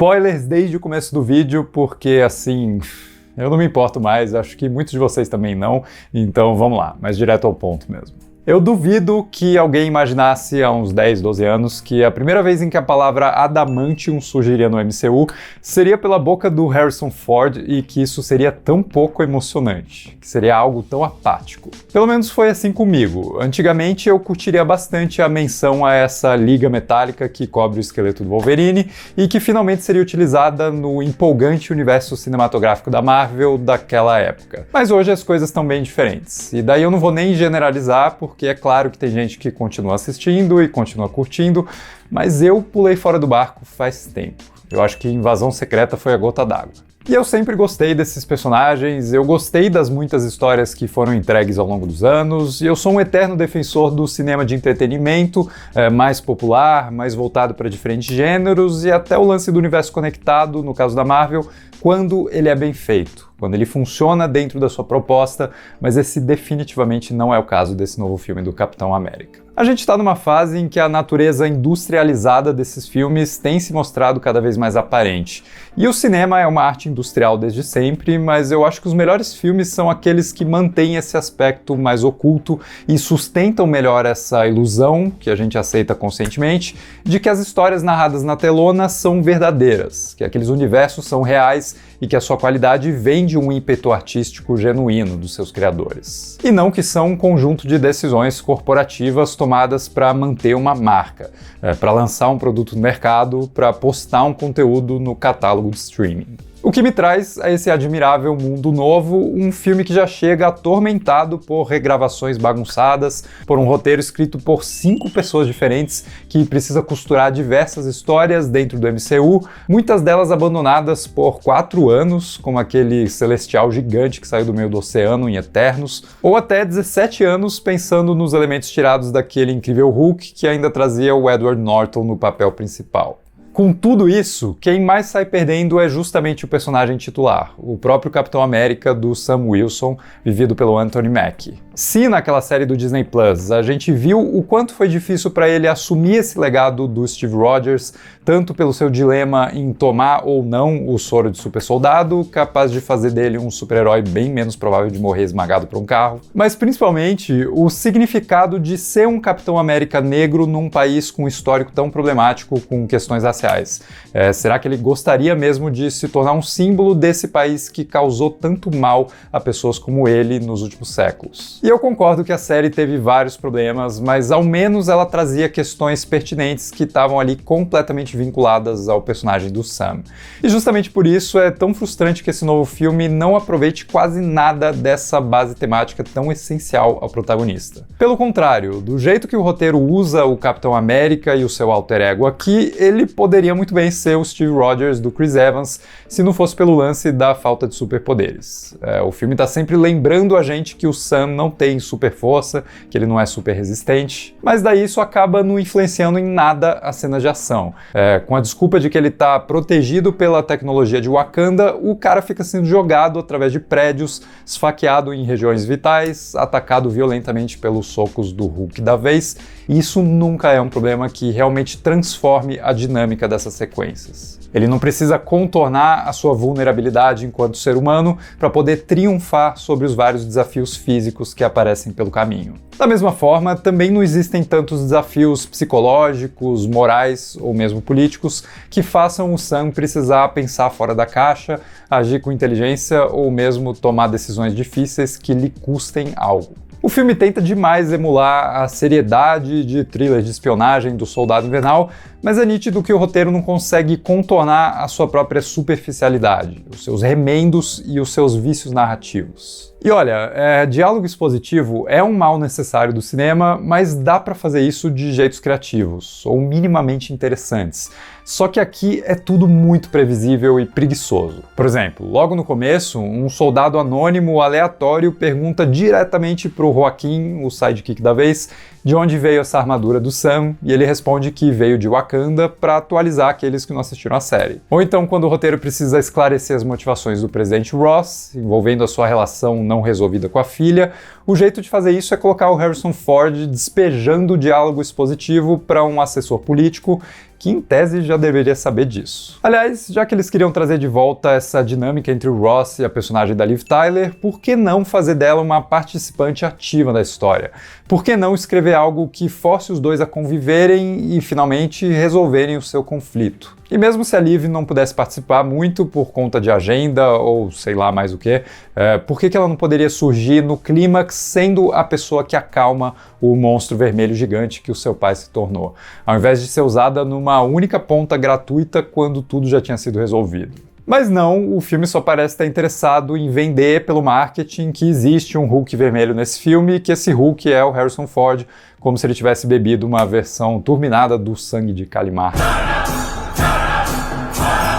Spoilers desde o começo do vídeo, porque assim, eu não me importo mais, acho que muitos de vocês também não, então vamos lá, mais direto ao ponto mesmo. Eu duvido que alguém imaginasse há uns 10, 12 anos que a primeira vez em que a palavra adamantium surgiria no MCU seria pela boca do Harrison Ford e que isso seria tão pouco emocionante, que seria algo tão apático. Pelo menos foi assim comigo. Antigamente eu curtiria bastante a menção a essa liga metálica que cobre o esqueleto do Wolverine e que finalmente seria utilizada no empolgante universo cinematográfico da Marvel daquela época. Mas hoje as coisas estão bem diferentes. E daí eu não vou nem generalizar, porque é claro que tem gente que continua assistindo e continua curtindo, mas eu pulei fora do barco faz tempo. Eu acho que Invasão Secreta foi a gota d'água. E eu sempre gostei desses personagens, eu gostei das muitas histórias que foram entregues ao longo dos anos, e eu sou um eterno defensor do cinema de entretenimento, mais popular, mais voltado para diferentes gêneros, e até o lance do universo conectado, no caso da Marvel, quando ele é bem feito, quando ele funciona dentro da sua proposta, mas esse definitivamente não é o caso desse novo filme do Capitão América. A gente está numa fase em que a natureza industrializada desses filmes tem se mostrado cada vez mais aparente. E o cinema é uma arte industrial desde sempre, mas eu acho que os melhores filmes são aqueles que mantêm esse aspecto mais oculto e sustentam melhor essa ilusão, que a gente aceita conscientemente, de que as histórias narradas na telona são verdadeiras, que aqueles universos são reais e que a sua qualidade vem de um ímpeto artístico genuíno dos seus criadores. E não que são um conjunto de decisões corporativas tomadas para manter uma marca, para lançar um produto no mercado, para postar um conteúdo no catálogo de streaming. O que me traz a esse admirável mundo novo, um filme que já chega atormentado por regravações bagunçadas, por um roteiro escrito por 5 pessoas diferentes que precisa costurar diversas histórias dentro do MCU, muitas delas abandonadas por 4 anos, como aquele celestial gigante que saiu do meio do oceano em Eternos, ou até 17 anos pensando nos elementos tirados daquele incrível Hulk que ainda trazia o Edward Norton no papel principal. Com tudo isso, quem mais sai perdendo é justamente o personagem titular, o próprio Capitão América do Sam Wilson, vivido pelo Anthony Mackie. Se naquela série do Disney Plus a gente viu o quanto foi difícil para ele assumir esse legado do Steve Rogers, tanto pelo seu dilema em tomar ou não o soro de super soldado, capaz de fazer dele um super-herói bem menos provável de morrer esmagado por um carro, mas principalmente o significado de ser um Capitão América negro num país com um histórico tão problemático com questões raciais. Será que ele gostaria mesmo de se tornar um símbolo desse país que causou tanto mal a pessoas como ele nos últimos séculos? E eu concordo que a série teve vários problemas, mas ao menos ela trazia questões pertinentes que estavam ali completamente vinculadas ao personagem do Sam. E justamente por isso é tão frustrante que esse novo filme não aproveite quase nada dessa base temática tão essencial ao protagonista. Pelo contrário, do jeito que o roteiro usa o Capitão América e o seu alter ego aqui, ele poderia muito bem ser o Steve Rogers do Chris Evans, se não fosse pelo lance da falta de superpoderes. O filme tá sempre lembrando a gente que o Sam não tem super força, que ele não é super resistente, mas daí isso acaba não influenciando em nada as cenas de ação. Com a desculpa de que ele tá protegido pela tecnologia de Wakanda, o cara fica sendo jogado através de prédios, esfaqueado em regiões vitais, atacado violentamente pelos socos do Hulk da vez, e isso nunca é um problema que realmente transforme a dinâmica dessas sequências. Ele não precisa contornar a sua vulnerabilidade enquanto ser humano para poder triunfar sobre os vários desafios físicos que aparecem pelo caminho. Da mesma forma, também não existem tantos desafios psicológicos, morais ou mesmo políticos que façam o Sam precisar pensar fora da caixa, agir com inteligência ou mesmo tomar decisões difíceis que lhe custem algo. O filme tenta demais emular a seriedade de thriller de espionagem do Soldado Invernal, mas é nítido que o roteiro não consegue contornar a sua própria superficialidade, os seus remendos e os seus vícios narrativos. E olha, diálogo expositivo é um mal necessário do cinema, mas dá pra fazer isso de jeitos criativos, ou minimamente interessantes. Só que aqui é tudo muito previsível e preguiçoso. Por exemplo, logo no começo, um soldado anônimo aleatório pergunta diretamente pro Joaquim, o sidekick da vez, de onde veio essa armadura do Sam, e ele responde que veio de Wakanda para atualizar aqueles que não assistiram a série. Ou então, quando o roteiro precisa esclarecer as motivações do presidente Ross, envolvendo a sua relação não resolvida com a filha, o jeito de fazer isso é colocar o Harrison Ford despejando o diálogo expositivo para um assessor político que em tese já deveria saber disso. Aliás, já que eles queriam trazer de volta essa dinâmica entre o Ross e a personagem da Liv Tyler, por que não fazer dela uma participante ativa da história? Por que não escrever algo que force os dois a conviverem e finalmente resolverem o seu conflito? E mesmo se a Liv não pudesse participar muito por conta de agenda ou sei lá mais o que, por que ela não poderia surgir no clímax sendo a pessoa que acalma o monstro vermelho gigante que o seu pai se tornou, ao invés de ser usada numa única ponta gratuita quando tudo já tinha sido resolvido? Mas não, o filme só parece estar interessado em vender pelo marketing que existe um Hulk vermelho nesse filme e que esse Hulk é o Harrison Ford, como se ele tivesse bebido uma versão turminada do sangue de Calimar.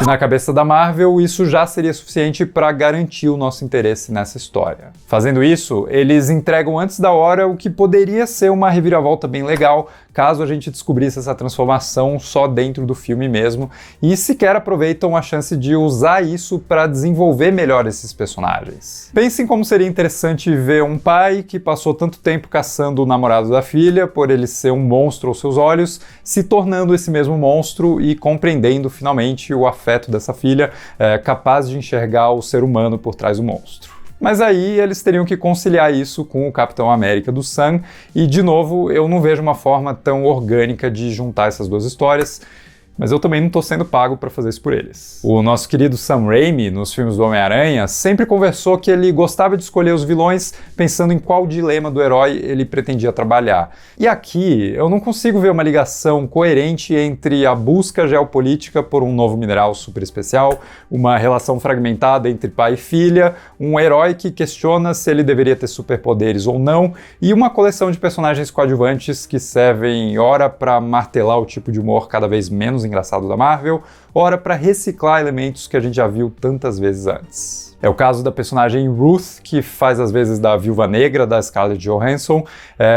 E na cabeça da Marvel, isso já seria suficiente para garantir o nosso interesse nessa história. Fazendo isso, eles entregam antes da hora o que poderia ser uma reviravolta bem legal, caso a gente descobrisse essa transformação só dentro do filme mesmo, e sequer aproveitam a chance de usar isso para desenvolver melhor esses personagens. Pensem como seria interessante ver um pai que passou tanto tempo caçando o namorado da filha, por ele ser um monstro aos seus olhos, se tornando esse mesmo monstro e compreendendo finalmente o afeto dessa filha, capaz de enxergar o ser humano por trás do monstro. Mas aí eles teriam que conciliar isso com o Capitão América do Sam, e de novo eu não vejo uma forma tão orgânica de juntar essas duas histórias, mas eu também não estou sendo pago para fazer isso por eles. O nosso querido Sam Raimi, nos filmes do Homem-Aranha, sempre conversou que ele gostava de escolher os vilões pensando em qual dilema do herói ele pretendia trabalhar. E aqui eu não consigo ver uma ligação coerente entre a busca geopolítica por um novo mineral super especial, uma relação fragmentada entre pai e filha, um herói que questiona se ele deveria ter superpoderes ou não, e uma coleção de personagens coadjuvantes que servem ora para martelar o tipo de humor cada vez menos engraçado da Marvel, ora para reciclar elementos que a gente já viu tantas vezes antes. É o caso da personagem Ruth, que faz às vezes da Viúva Negra, da Scarlett Johansson,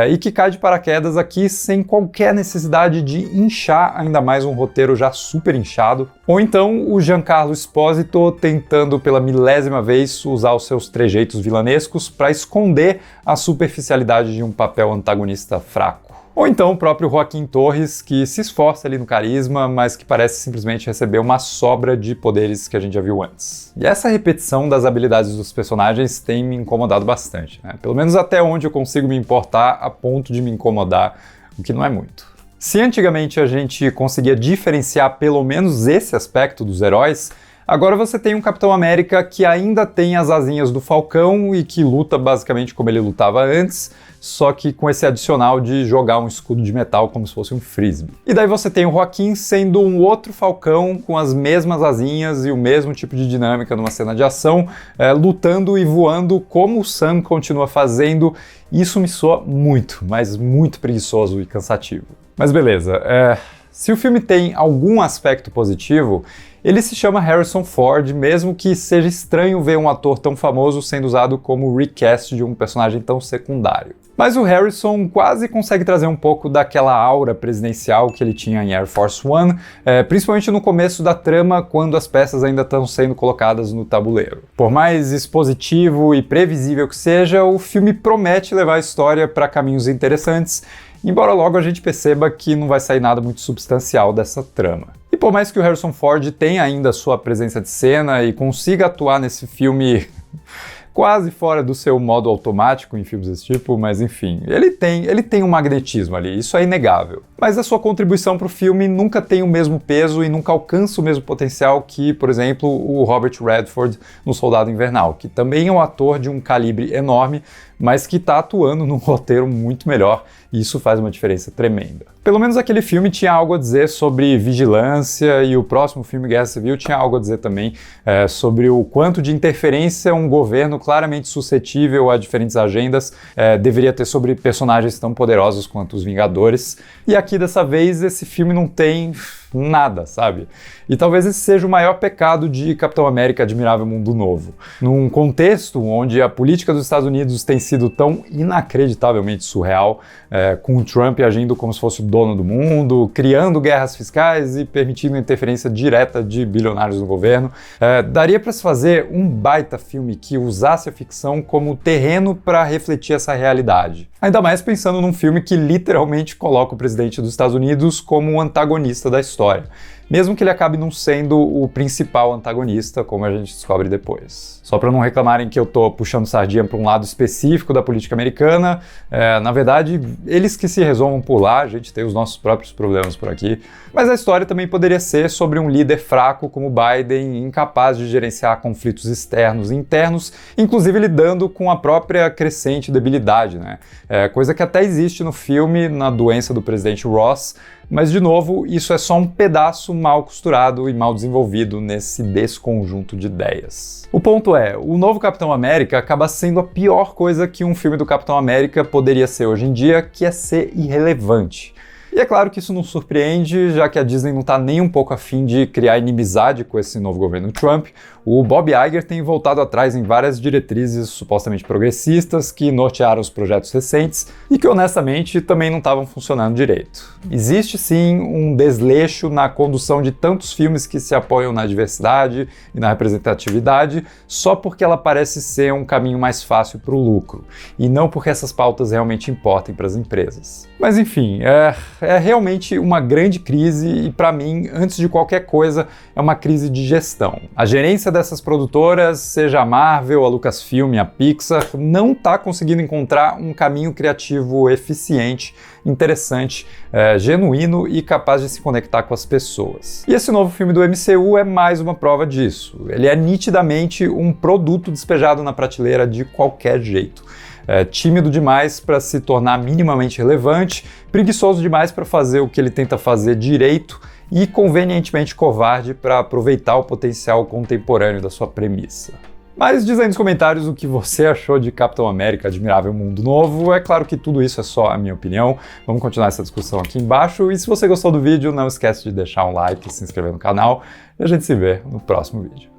e que cai de paraquedas aqui sem qualquer necessidade de inchar ainda mais um roteiro já super inchado. Ou então o Giancarlo Esposito tentando pela milésima vez usar os seus trejeitos vilanescos para esconder a superficialidade de um papel antagonista fraco. Ou então o próprio Joaquim Torres, que se esforça ali no carisma, mas que parece simplesmente receber uma sobra de poderes que a gente já viu antes. E essa repetição das habilidades dos personagens tem me incomodado bastante, né? Pelo menos até onde eu consigo me importar a ponto de me incomodar, o que não é muito. Se antigamente a gente conseguia diferenciar pelo menos esse aspecto dos heróis, agora você tem um Capitão América que ainda tem as asinhas do Falcão e que luta basicamente como ele lutava antes, só que com esse adicional de jogar um escudo de metal como se fosse um frisbee. E daí você tem o Joaquim sendo um outro Falcão com as mesmas asinhas e o mesmo tipo de dinâmica numa cena de ação, lutando e voando como o Sam continua fazendo. Isso me soa muito, mas muito preguiçoso e cansativo. Mas beleza, se o filme tem algum aspecto positivo, ele se chama Harrison Ford, mesmo que seja estranho ver um ator tão famoso sendo usado como recast de um personagem tão secundário. Mas o Harrison quase consegue trazer um pouco daquela aura presidencial que ele tinha em Air Force One, principalmente no começo da trama, quando as peças ainda estão sendo colocadas no tabuleiro. Por mais expositivo e previsível que seja, o filme promete levar a história para caminhos interessantes, embora logo a gente perceba que não vai sair nada muito substancial dessa trama. E por mais que o Harrison Ford tenha ainda sua presença de cena e consiga atuar nesse filme quase fora do seu modo automático em filmes desse tipo, mas enfim, ele tem um magnetismo ali, isso é inegável. Mas a sua contribuição para o filme nunca tem o mesmo peso e nunca alcança o mesmo potencial que, por exemplo, o Robert Redford no Soldado Invernal, que também é um ator de um calibre enorme, mas que está atuando num roteiro muito melhor, e isso faz uma diferença tremenda. Pelo menos aquele filme tinha algo a dizer sobre vigilância, e o próximo filme, Guerra Civil, tinha algo a dizer também sobre o quanto de interferência um governo claramente suscetível a diferentes agendas deveria ter sobre personagens tão poderosos quanto os Vingadores. E aqui, dessa vez, esse filme não tem nada, sabe? E talvez esse seja o maior pecado de Capitão América Admirável Mundo Novo. Num contexto onde a política dos Estados Unidos tem sido tão inacreditavelmente surreal, com o Trump agindo como se fosse o dono do mundo, criando guerras fiscais e permitindo interferência direta de bilionários no governo, daria para se fazer um baita filme que usasse a ficção como terreno para refletir essa realidade. Ainda mais pensando num filme que literalmente coloca o presidente dos Estados Unidos como o antagonista da história. história, mesmo que ele acabe não sendo o principal antagonista, como a gente descobre depois. Só para não reclamarem que eu tô puxando sardinha para um lado específico da política americana, na verdade, eles que se resolvam por lá, a gente tem os nossos próprios problemas por aqui. Mas a história também poderia ser sobre um líder fraco como Biden, incapaz de gerenciar conflitos externos e internos, inclusive lidando com a própria crescente debilidade, né? Coisa que até existe no filme, na doença do presidente Ross, mas, de novo, isso é só um pedaço mal costurado e mal desenvolvido nesse desconjunto de ideias. O ponto é, o novo Capitão América acaba sendo a pior coisa que um filme do Capitão América poderia ser hoje em dia, que é ser irrelevante. E é claro que isso não surpreende, já que a Disney não está nem um pouco afim de criar inimizade com esse novo governo Trump. O Bob Iger tem voltado atrás em várias diretrizes supostamente progressistas que nortearam os projetos recentes e que honestamente também não estavam funcionando direito. Existe sim um desleixo na condução de tantos filmes que se apoiam na diversidade e na representatividade só porque ela parece ser um caminho mais fácil para o lucro, e não porque essas pautas realmente importem para as empresas. Mas enfim, é realmente uma grande crise e, para mim, antes de qualquer coisa, é uma crise de gestão. A gerência dessas produtoras, seja a Marvel, a Lucasfilm, a Pixar, não está conseguindo encontrar um caminho criativo eficiente, interessante, genuíno e capaz de se conectar com as pessoas. E esse novo filme do MCU é mais uma prova disso. Ele é nitidamente um produto despejado na prateleira de qualquer jeito. Tímido demais para se tornar minimamente relevante, preguiçoso demais para fazer o que ele tenta fazer direito e convenientemente covarde para aproveitar o potencial contemporâneo da sua premissa. Mas diz aí nos comentários o que você achou de Capitão América Admirável Mundo Novo. É claro que tudo isso é só a minha opinião. Vamos continuar essa discussão aqui embaixo. E se você gostou do vídeo, não esquece de deixar um like e se inscrever no canal. E a gente se vê no próximo vídeo.